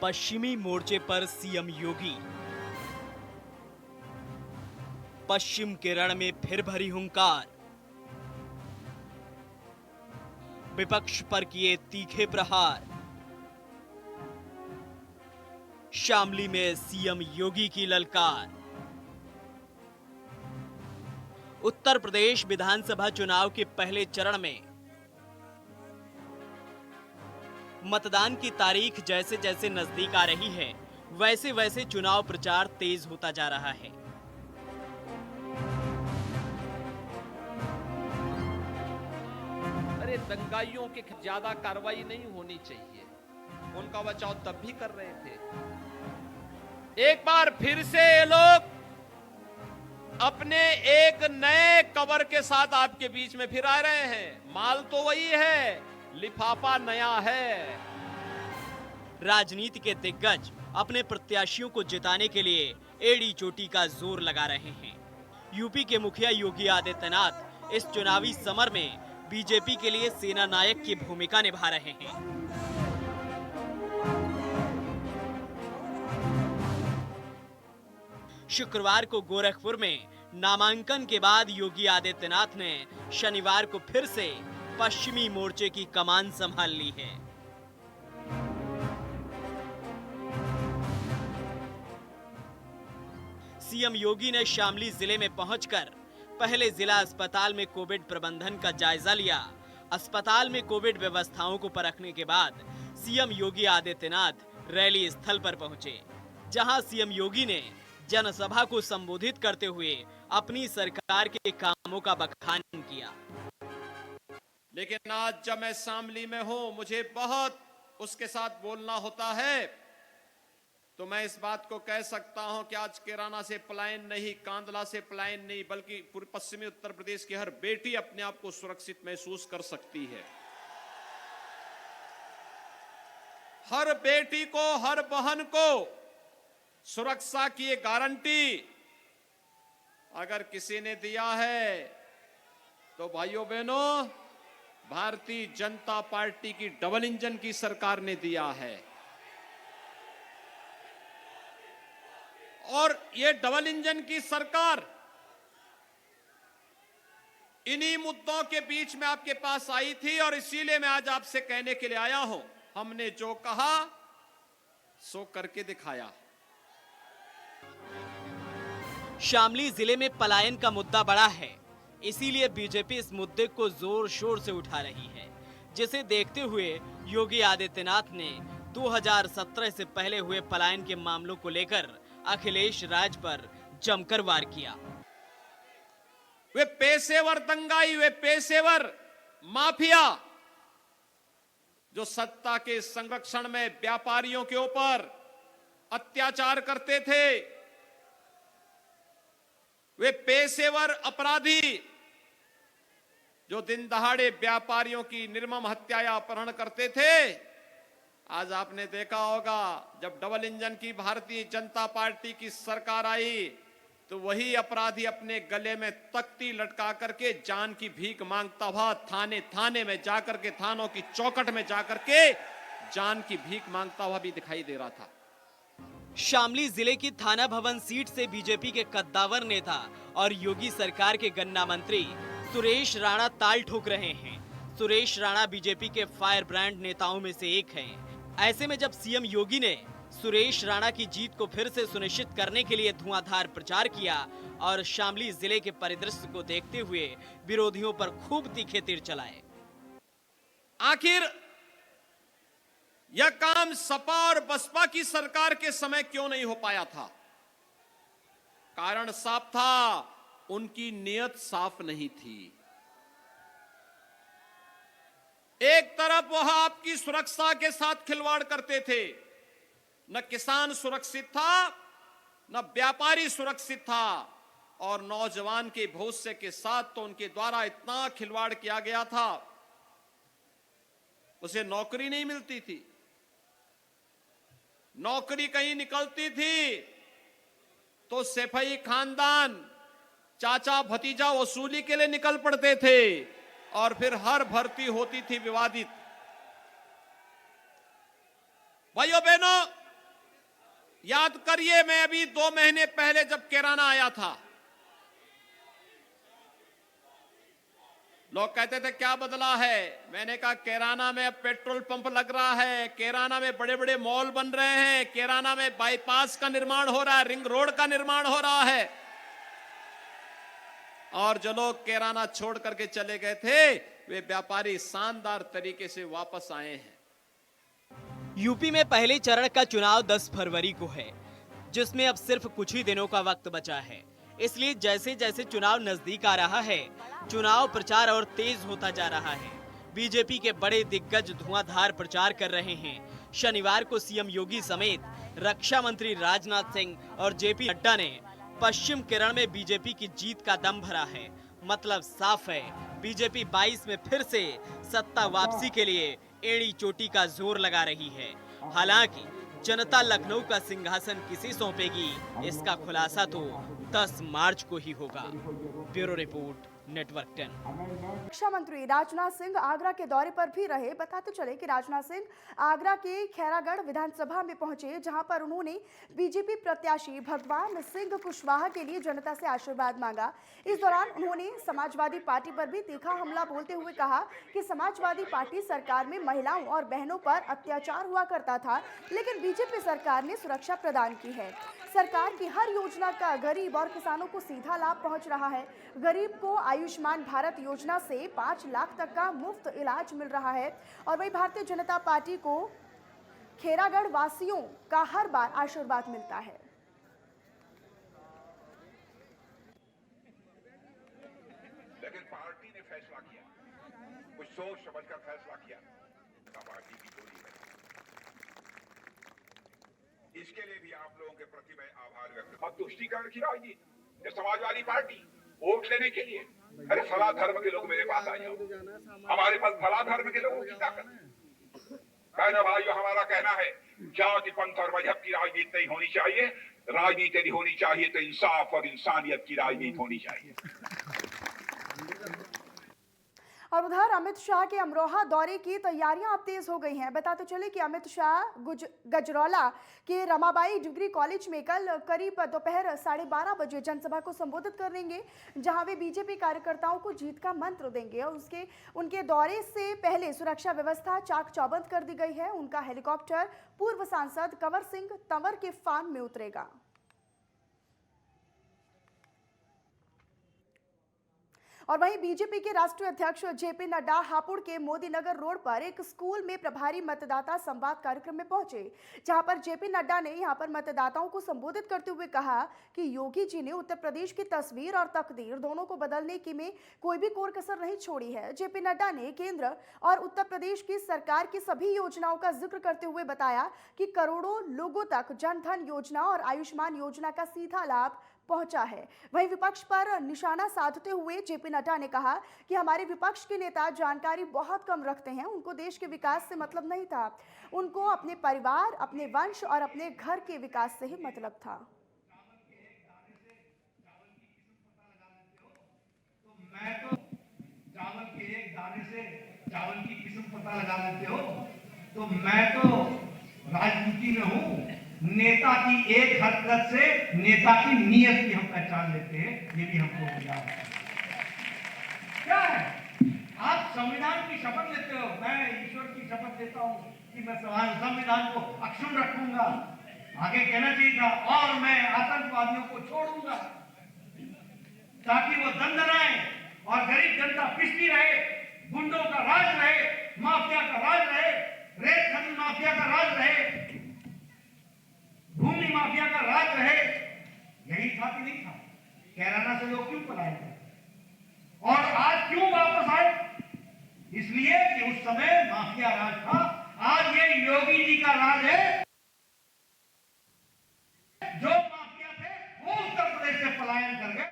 पश्चिमी मोर्चे पर सीएम योगी। पश्चिम के रण में फिर भरी हुंकार। विपक्ष पर किए तीखे प्रहार। शामली में सीएम योगी की ललकार। उत्तर प्रदेश विधानसभा चुनाव के पहले चरण में मतदान की तारीख जैसे जैसे नजदीक आ रही है, वैसे वैसे चुनाव प्रचार तेज होता जा रहा है। अरे दंगाइयों के ज्यादा कार्रवाई नहीं होनी चाहिए, उनका बचाव तब भी कर रहे थे। एक बार फिर से ये लोग अपने एक नए कवर के साथ आपके बीच में फिर आ रहे हैं। माल तो वही है, लिफाफा नया है। राजनीति के दिग्गज अपने प्रत्याशियों को जिताने के लिए एड़ी चोटी का जोर लगा रहे हैं। यूपी के मुखिया योगी आदित्यनाथ इस चुनावी समर में बीजेपी के लिए सेना नायक की भूमिका निभा रहे हैं। शुक्रवार को गोरखपुर में नामांकन के बाद योगी आदित्यनाथ ने शनिवार को फिर से पश्चिमी मोर्चे की कमान संभाल ली है। सीएम योगी ने शामली जिले में पहुंचकर पहले जिला अस्पताल में कोविड प्रबंधन का जायजा लिया। अस्पताल में कोविड व्यवस्थाओं को परखने के बाद सीएम योगी आदित्यनाथ रैली स्थल पर पहुंचे, जहां सीएम योगी ने जनसभा को संबोधित करते हुए अपनी सरकार के कामों का बखान किया। लेकिन आज जब मैं शामली में हूं, मुझे बहुत उसके साथ बोलना होता है, तो मैं इस बात को कह सकता हूं कि आज कैराना से पलायन नहीं, कांदला से पलायन नहीं, बल्कि पूर्व पश्चिमी उत्तर प्रदेश की हर बेटी अपने आप को सुरक्षित महसूस कर सकती है। हर बेटी को, हर बहन को सुरक्षा की ये गारंटी अगर किसी ने दिया है तो भाइयों बहनों, भारतीय जनता पार्टी की डबल इंजन की सरकार ने दिया है। और ये डबल इंजन की सरकार इन्हीं मुद्दों के बीच में आपके पास आई थी, और इसीलिए मैं आज आपसे कहने के लिए आया हूं, हमने जो कहा सो करके दिखाया। शामली जिले में पलायन का मुद्दा बड़ा है, इसीलिए बीजेपी इस मुद्दे को जोर शोर से उठा रही है, जिसे देखते हुए योगी आदित्यनाथ ने 2017 से पहले हुए पलायन के मामलों को लेकर अखिलेश राज पर जमकर वार किया। वे पेशेवर दंगाई, वे पेशेवर माफिया जो सत्ता के संरक्षण में व्यापारियों के ऊपर अत्याचार करते थे, वे पेशेवर अपराधी जो दिन दहाड़े व्यापारियों की निर्मम हत्या या अपहरण करते थे, आज आपने देखा होगा जब डबल इंजन की भारतीय जनता पार्टी की सरकार आई तो वही अपराधी अपने गले में तख्ती लटका करके जान की भीख मांगता हुआ थाने थाने में जाकर के, थानों की चौखट में जाकर के जान की भीख मांगता हुआ भी दिखाई दे रहा था। शामली जिले की थाना भवन सीट से बीजेपी के कद्दावर नेता और योगी सरकार के गन्ना मंत्री सुरेश राणा ताल ठोक रहे हैं। सुरेश राणा बीजेपी के फायर ब्रांड नेताओं में से एक हैं। ऐसे में जब सीएम योगी ने सुरेश राणा की जीत को फिर से सुनिश्चित करने के लिए धुआंधार प्रचार किया और शामली जिले के परिदृश्य को देखते हुए विरोधियों पर खूब तीखे तीर चलाए। आखिर यह काम सपा और बसपा की सरकार के समय क्यों नहीं हो पाया था? कारण साफ था, उनकी नीयत साफ नहीं थी। एक तरफ वह आपकी सुरक्षा के साथ खिलवाड़ करते थे, न किसान सुरक्षित था, न व्यापारी सुरक्षित था, और नौजवान के भविष्य के साथ तो उनके द्वारा इतना खिलवाड़ किया गया था, उसे नौकरी नहीं मिलती थी। नौकरी कहीं निकलती थी तो सैफई खानदान चाचा भतीजा वसूली के लिए निकल पड़ते थे, और फिर हर भर्ती होती थी विवादित। भाइयों बहनों, याद करिए, मैं अभी 2 महीने पहले जब कैराना आया था, लोग कहते थे क्या बदला है। मैंने कहा कैराना में अब पेट्रोल पंप लग रहा है, कैराना में बड़े बड़े मॉल बन रहे हैं, कैराना में बाईपास का निर्माण हो रहा है, रिंग रोड का निर्माण हो रहा है। और जो लोग कैराना छोड़ करके चले गए थे, वे व्यापारी शानदार तरीके से वापस आए हैं। यूपी में पहले चरण का चुनाव 10 फरवरी को है, जिसमें अब सिर्फ कुछ ही दिनों का वक्त बचा है। इसलिए जैसे जैसे चुनाव नजदीक आ रहा है, चुनाव प्रचार और तेज होता जा रहा है। बीजेपी के बड़े दिग्गज धुआंधार प्रचार कर रहे हैं। शनिवार को सीएम योगी समेत रक्षा मंत्री राजनाथ सिंह और जेपी नड्डा ने पश्चिम केरल में बीजेपी की जीत का दम भरा है। मतलब साफ है, बीजेपी 22 में फिर से सत्ता वापसी के लिए एड़ी चोटी का जोर लगा रही है। हालांकि जनता लखनऊ का सिंहासन किसे सौंपेगी, इसका खुलासा तो 10 मार्च को ही होगा। Bureau report, network 10। रक्षा मंत्री राजनाथ सिंह आगरा के दौरे पर भी रहे। बताते चले कि राजनाथ सिंह आगरा के खैरागढ़ विधानसभा में पहुंचे, जहां पर उन्होंने बीजेपी प्रत्याशी भगवान सिंह कुशवाहा के लिए जनता से आशीर्वाद मांगा। इस दौरान उन्होंने समाजवादी पार्टी पर भी तीखा हमला बोलते हुए कहा कि समाजवादी पार्टी सरकार में महिलाओं और बहनों पर अत्याचार हुआ करता था, लेकिन बीजेपी सरकार ने सुरक्षा प्रदान की है। सरकार की हर योजना का गरीब और किसानों को सीधा लाभ पहुंच रहा है। गरीब को आयुष्मान भारत योजना से 5 लाख तक का मुफ्त इलाज मिल रहा है। और वही भारतीय जनता पार्टी को खैरागढ़ वासियों का हर बार आशीर्वाद मिलता है। लेकिन पार्टी ने फैसला किया, कुछ सोच समझकर फैसला किया, पार्टी की दूरी है। इसके लिए भी आप लोगों के प्रति मैं आभार व्यक्त। और तुष्टीकरण की राजनीति, समाजवादी पार्टी वोट लेने के लिए, अरे फला धर्म के लोग मेरे पास आ जाओ, हमारे पास फला धर्म के लोगों की ताकत है। कहना भाइयों, हमारा कहना है जाति पंथ और मजहब की राजनीति नहीं होनी चाहिए। राजनीति नहीं होनी चाहिए तो इंसाफ और इंसानियत की राजनीति होनी चाहिए। और उधर अमित शाह के अमरोहा दौरे की तैयारियां अब तेज हो गई हैं। बताते चले कि अमित शाह गजरौला के रमाबाई डिग्री कॉलेज में कल करीब दोपहर 12:30 बजे जनसभा को संबोधित करेंगे, जहां वे बीजेपी कार्यकर्ताओं को जीत का मंत्र देंगे। और उनके दौरे से पहले सुरक्षा व्यवस्था चाक चौबंद कर दी गई है। उनका हेलीकॉप्टर पूर्व सांसद कंवर सिंह तंवर के फार्म में उतरेगा। और वहीं बीजेपी के राष्ट्रीय अध्यक्ष जेपी नड्डा हापुड़ के मोदी नगर रोड पर एक स्कूल में प्रभारी मतदाता संवाद कार्यक्रम में पहुंचे, जहां पर जेपी नड्डा ने यहां पर मतदाताओं को संबोधित करते हुए कहा कि योगी जी ने उत्तर प्रदेश की तस्वीर और तकदीर दोनों को बदलने की में कोई भी कोर कसर नहीं छोड़ी है। जेपी नड्डा ने केंद्र और उत्तर प्रदेश की सरकार की सभी योजनाओं का जिक्र करते हुए बताया कि करोड़ों लोगों तक जन धन योजना और आयुष्मान योजना का सीधा लाभ पहुंचा है। वहीं विपक्ष पर निशाना साधते हुए जेपी नड्डा ने कहा कि हमारे विपक्ष के नेता जानकारी बहुत कम रखते हैं, उनको देश के विकास से मतलब नहीं था, उनको अपने परिवार, अपने वंश और अपने घर के विकास से ही मतलब था। मैं तो चावल के एक दाने से चावल की किस्म पता लगा लेते हो, तो मैं तो राजनीति में हूँ। नेता की एक हरकत से नेता की नीयत की हम पहचान लेते हैं, ये भी हमको याद है। क्या है, आप संविधान की शपथ लेते हो, मैं ईश्वर की शपथ लेता हूँ कि मैं संविधान को अक्षुण्ण रखूंगा। आगे कहना चाहिए था, और मैं आतंकवादियों को छोड़ूंगा ताकि वो दंदनाए और गरीब जनता पिसती रहे, गुंडों का राज रहे, माफिया का राज रहे, रेत खनन माफिया का राज रहे, भूमि माफिया का राज रहे। यही था कि नहीं था? कैराना से लोग क्यों पलाए थे और आज क्यों वापस आए? इसलिए कि उस समय माफिया राज था, आज ये योगी जी का राज है। जो माफिया थे वो उत्तर प्रदेश से पलायन कर गए।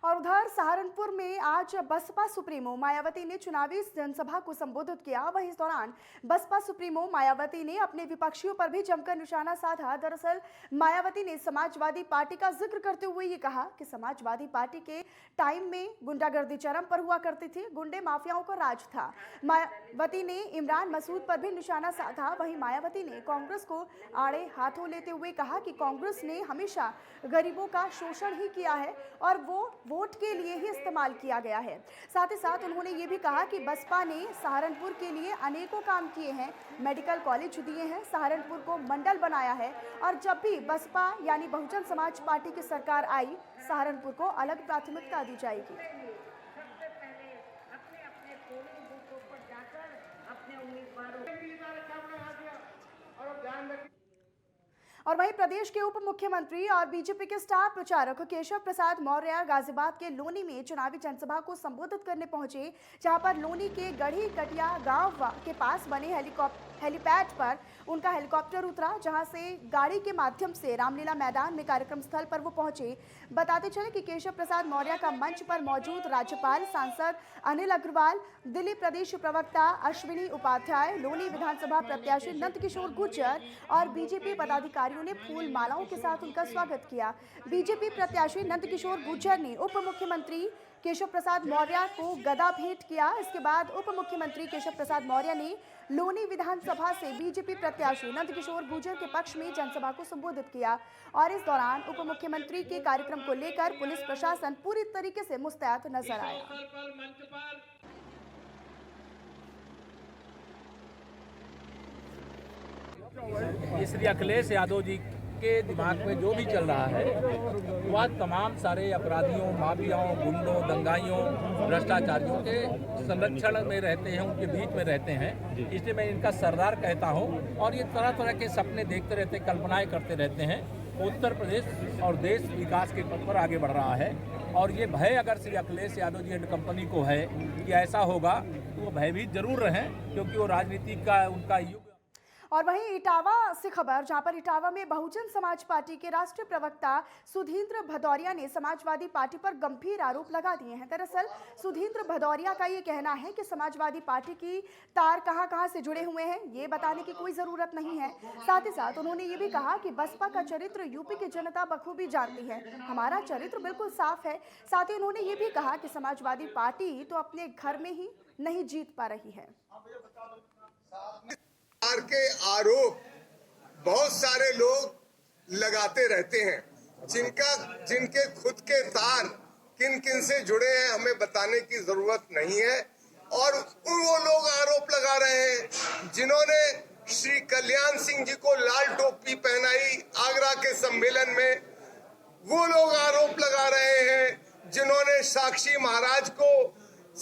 और उधर सहारनपुर में आज बसपा सुप्रीमो मायावती ने चुनावी जनसभा को संबोधित किया। वहीं इस दौरान बसपा सुप्रीमो मायावती ने अपने विपक्षियों पर भी जमकर निशाना साधा। दरअसल मायावती ने समाजवादी पार्टी का जिक्र करते हुए ये कहा कि समाजवादी पार्टी के टाइम में गुंडागर्दी चरम पर हुआ करती थी, गुंडे माफियाओं का राज था। मायावती ने इमरान मसूद पर भी निशाना साधा। वहीं मायावती ने कांग्रेस को आड़े हाथों लेते हुए कहा कि कांग्रेस ने हमेशा गरीबों का शोषण ही किया है और वो वोट के लिए ही इस्तेमाल किया गया है। साथ ही साथ उन्होंने ये भी कहा कि बसपा ने सहारनपुर के लिए अनेकों काम किए हैं, मेडिकल कॉलेज दिए हैं, सहारनपुर को मंडल बनाया है और जब भी बसपा यानी बहुजन समाज पार्टी की सरकार आई, सहारनपुर को अलग प्राथमिकता दी जाएगी। सबसे पहले अपने अपने पोलिंग बूथों पर जाकर अपने उम्मीदवारों और वहीं प्रदेश के उप मुख्यमंत्री और बीजेपी के स्टार प्रचारक केशव प्रसाद मौर्य गाजियाबाद के लोनी में चुनावी जनसभा को संबोधित करने पहुंचे, जहां पर लोनी के गढ़ी कटिया गांव के पास बने हेलीपैड पर उनका हेलीकॉप्टर उतरा, जहां से गाड़ी के माध्यम से रामलीला मैदान में कार्यक्रम स्थल पर वो पहुंचे। बताते चले कि केशव प्रसाद मौर्य का मंच पर मौजूद राज्यपाल, सांसद अनिल अग्रवाल, दिल्ली प्रदेश प्रवक्ता अश्विनी उपाध्याय, लोनी विधानसभा प्रत्याशी नंदकिशोर गुर्जर और बीजेपी पदाधिकारियों ने फूल मालाओं के साथ उनका स्वागत किया। बीजेपी प्रत्याशी नंदकिशोर गुर्जर ने उप मुख्यमंत्री केशव प्रसाद मौर्य को गदा भेंट किया। इसके बाद उप मुख्यमंत्री केशव प्रसाद मौर्य ने लोनी विधानसभा से बीजेपी प्रत्याशी नंदकिशोर गुर्जर के पक्ष में जनसभा को संबोधित किया और इस दौरान उप मुख्यमंत्री के कार्यक्रम को लेकर पुलिस प्रशासन पूरी तरीके से मुस्तैद नजर आया। श्री अखिलेश यादव जी के दिमाग में जो भी चल रहा है वह तमाम सारे अपराधियों, माफियाओं, गुंडों, दंगाइयों, भ्रष्टाचारियों के संरक्षण में रहते हैं, उनके बीच में रहते हैं। इसलिए मैं इनका सरदार कहता हूं और ये तरह तरह के सपने देखते रहते, कल्पनाएं करते रहते हैं। उत्तर प्रदेश और देश विकास के पथ पर आगे बढ़ रहा है और ये भय अगर श्री अखिलेश यादव जी एंड कंपनी को है कि ऐसा होगा तो वो भयभीत जरूर रहें, क्योंकि वो राजनीति का उनका युग। और वहीं इटावा से खबर, जहां पर इटावा में बहुजन समाज पार्टी के राष्ट्रीय प्रवक्ता सुधींद्र भदौरिया ने समाजवादी पार्टी पर गंभीर आरोप लगा दिए हैं। दरअसल सुधींद्र भदौरिया का ये कहना है कि समाजवादी पार्टी की तार कहां से जुड़े हुए हैं ये बताने की कोई जरूरत नहीं है। साथ ही साथ उन्होंने ये भी कहा कि बसपा का चरित्र यूपी की जनता बखूबी जानती है, हमारा चरित्र बिल्कुल साफ है। साथ ही उन्होंने ये भी कहा कि समाजवादी पार्टी तो अपने घर में ही नहीं जीत पा रही है। के आरोप बहुत सारे लोग लगाते रहते हैं, जिनके खुद के तार किन किन से जुड़े हैं हमें बताने की जरूरत नहीं है। और वो लोग आरोप लगा रहे हैं जिन्होंने श्री कल्याण सिंह जी को लाल टोपी पहनाई आगरा के सम्मेलन में, वो लोग आरोप लगा रहे हैं जिन्होंने साक्षी महाराज को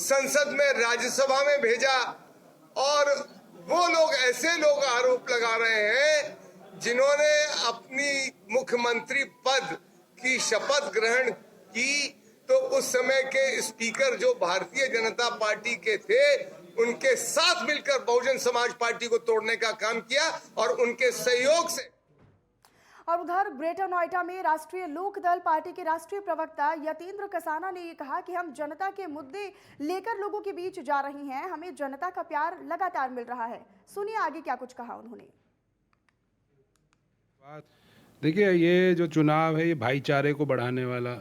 संसद में राज्यसभा में भेजा, और वो लोग ऐसे लोग आरोप लगा रहे हैं जिन्होंने अपनी मुख्यमंत्री पद की शपथ ग्रहण की तो उस समय के स्पीकर जो भारतीय जनता पार्टी के थे उनके साथ मिलकर बहुजन समाज पार्टी को तोड़ने का काम किया और उनके सहयोग से। और उधर ग्रेटर नोएडा में राष्ट्रीय लोक दल पार्टी के राष्ट्रीय प्रवक्ता यतेंद्र कसाना ने ये कहा कि हम जनता के मुद्दे लेकर लोगों के बीच जा रही हैं, हमें जनता का प्यार लगातार मिल रहा है। सुनिए आगे क्या कुछ कहा उन्होंने। देखिए, ये जो चुनाव है ये भाईचारे को बढ़ाने वाला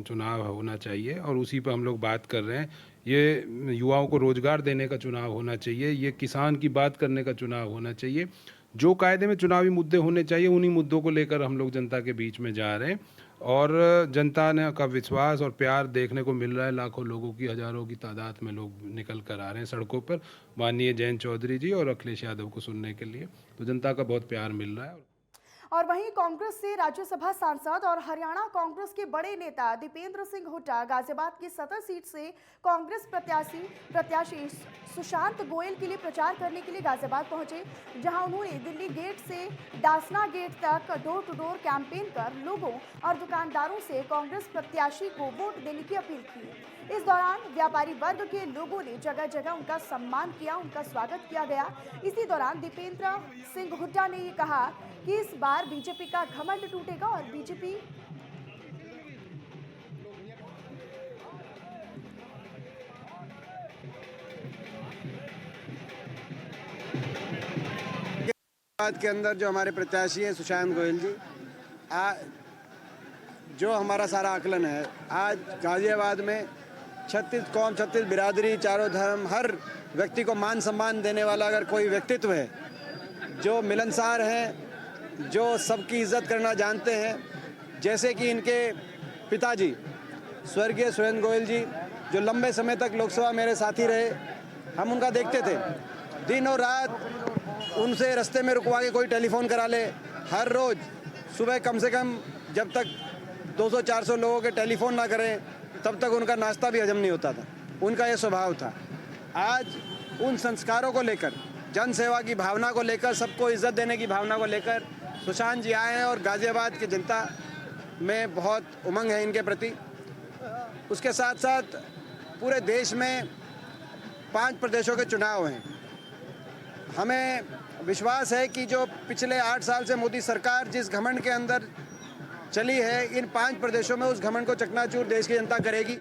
चुनाव होना चाहिए और उसी पर हम लोग बात कर रहे हैं। ये युवाओं को रोजगार देने का चुनाव होना चाहिए, ये किसान की बात करने का चुनाव होना चाहिए। जो कायदे में चुनावी मुद्दे होने चाहिए उन्हीं मुद्दों को लेकर हम लोग जनता के बीच में जा रहे हैं और जनता ने का विश्वास और प्यार देखने को मिल रहा है। लाखों लोगों की, हजारों की तादाद में लोग निकल कर आ रहे हैं सड़कों पर माननीय जयंत चौधरी जी और अखिलेश यादव को सुनने के लिए, तो जनता का बहुत प्यार मिल रहा है। और वहीं कांग्रेस से राज्यसभा सांसद और हरियाणा कांग्रेस के बड़े नेता दीपेंद्र सिंह हुड्डा गाजियाबाद की सदर सीट से कांग्रेस प्रत्याशी सुशांत गोयल के लिए प्रचार करने के लिए गाजियाबाद पहुंचे, जहां उन्होंने दिल्ली गेट से डासना गेट तक डोर टू डोर कैंपेन कर लोगों और दुकानदारों से कांग्रेस प्रत्याशी को वोट देने की अपील की। इस दौरान व्यापारी वर्ग के लोगों ने जगह जगह उनका सम्मान किया, उनका स्वागत किया गया। इसी दौरान दीपेंद्र सिंह हुड्डा ने ये कहा कि इस बार बीजेपी का घमंड टूटेगा और बीजेपी बाद के अंदर जो हमारे प्रत्याशी हैं सुशांत गोयल जी, जो हमारा सारा आकलन है, आज गाजियाबाद में 36 कौम, 36 बिरादरी, चारों धर्म, हर व्यक्ति को मान सम्मान देने वाला अगर कोई व्यक्तित्व है, जो मिलनसार हैं, जो सबकी इज्जत करना जानते हैं, जैसे कि इनके पिताजी स्वर्गीय सुरेंद्र गोयल जी, जो लंबे समय तक लोकसभा मेरे साथी रहे, हम उनका देखते थे, दिन और रात उनसे रास्ते में रुकवा के कोई टेलीफोन करा ले, हर रोज़ सुबह कम से कम जब तक 200-400 लोगों के टेलीफोन ना करें तब तक उनका नाश्ता भी हजम नहीं होता था। उनका ये स्वभाव था। आज उन संस्कारों को लेकर, जन सेवा की भावना को लेकर, सबको इज्जत देने की भावना को लेकर सुशांत जी आए हैं और गाजियाबाद की जनता में बहुत उमंग है इनके प्रति। उसके साथ साथ पूरे देश में 5 प्रदेशों के चुनाव हैं। हमें विश्वास है कि जो पिछले 8 साल से मोदी सरकार जिस घमंड के अंदर चली है, इन 5 प्रदेशों में उस घमंड को चकनाचूर देश की जनता करेगी।